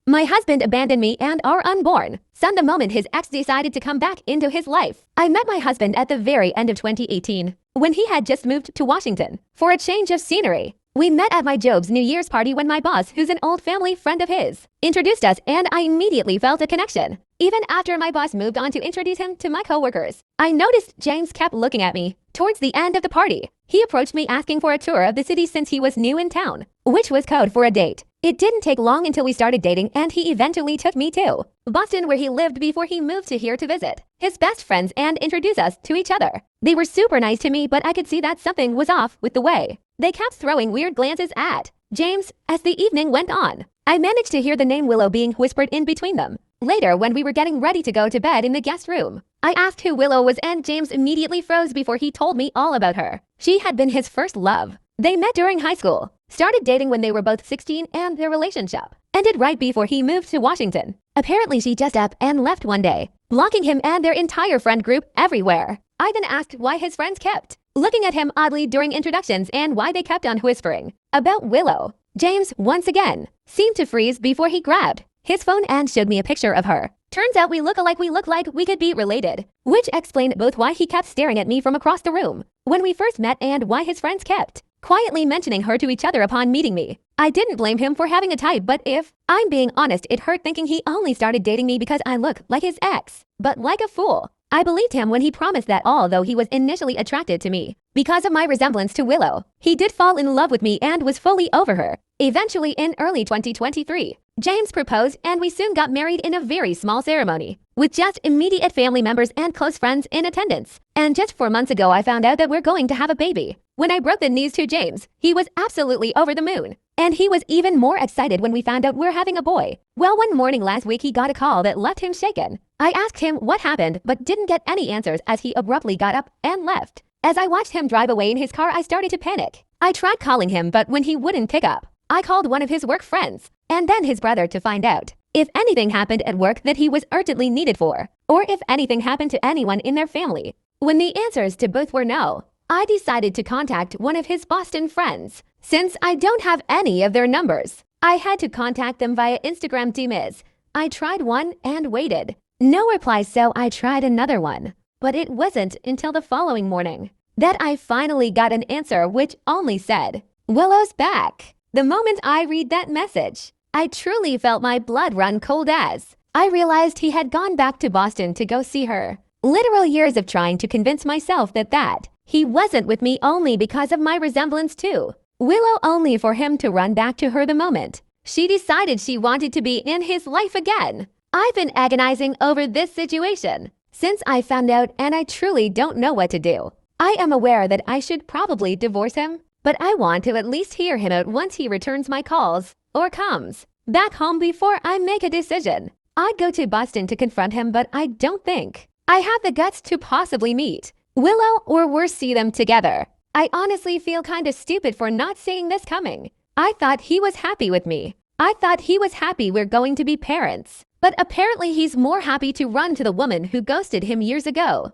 My husband abandoned me and our unborn son the moment his ex decided to come back into his life. I met my husband at the very end of 2018, when he had just moved to Washington for a change of scenery. We met at my Job's New Year's party when my boss, who's an old family friend of his, introduced us, and I immediately felt a connection. Even after my boss moved on to introduce him to my coworkers, I noticed James kept looking at me. Towards the end of the party, he approached me asking for a tour of the city since he was new in town, which was code for a date. It didn't take long until we started dating, and he eventually took me to Boston, where he lived before he moved to here to visit his best friends and introduce us to each other. They were super nice to me, but I could see that something was off with the way they kept throwing weird glances at James as the evening went on. I managed to hear the name Willow being whispered in between them. Later, when we were getting ready to go to bed in the guest room, I asked who Willow was, and James immediately froze before he told me all about her. She had been his first love. They met during high school, started dating when they were both 16, and their relationship ended right before he moved to Washington. Apparently, she just up and left one day, blocking him and their entire friend group everywhere. I then asked why his friends kept looking at him oddly during introductions and why they kept on whispering about Willow. James, once again, seemed to freeze before he grabbed his phone and showed me a picture of her. Turns out we look alike, we look like we could be related, which explained both why he kept staring at me from across the room when we first met and why his friends kept quietly mentioning her to each other upon meeting me. I didn't blame him for having a type, but if I'm being honest, it hurt thinking he only started dating me because I look like his ex. But like a fool, I believed him when he promised that although he was initially attracted to me because of my resemblance to Willow, he did fall in love with me and was fully over her. Eventually, in early 2023, James proposed, and we soon got married in a very small ceremony, with just immediate family members and close friends in attendance. And just 4 months ago, I found out that we're going to have a baby. When I broke the news to James, he was absolutely over the moon. And he was even more excited when we found out we're having a boy. Well, one morning last week, he got a call that left him shaken. I asked him what happened, but didn't get any answers as he abruptly got up and left. As I watched him drive away in his car, I started to panic. I tried calling him, but when he wouldn't pick up, I called one of his work friends, and then his brother, to find out if anything happened at work that he was urgently needed for, or if anything happened to anyone in their family. When the answers to both were no, I decided to contact one of his Boston friends. Since I don't have any of their numbers, I had to contact them via Instagram DMs. I tried one and waited. No reply, so I tried another one. But it wasn't until the following morning that I finally got an answer which only said, "Willow's back." The moment I read that message, I truly felt my blood run cold as I realized he had gone back to Boston to go see her. Literal years of trying to convince myself that he wasn't with me only because of my resemblance to Willow, only for him to run back to her the moment she decided she wanted to be in his life again. I've been agonizing over this situation since I found out, and I truly don't know what to do. I am aware that I should probably divorce him, but I want to at least hear him out once he returns my calls or comes back home before I make a decision. I'd go to Boston to confront him, but I don't think I have the guts to possibly meet Willow or worse, see them together. I honestly feel kinda stupid for not seeing this coming. I thought he was happy with me. I thought he was happy we're going to be parents. But apparently he's more happy to run to the woman who ghosted him years ago.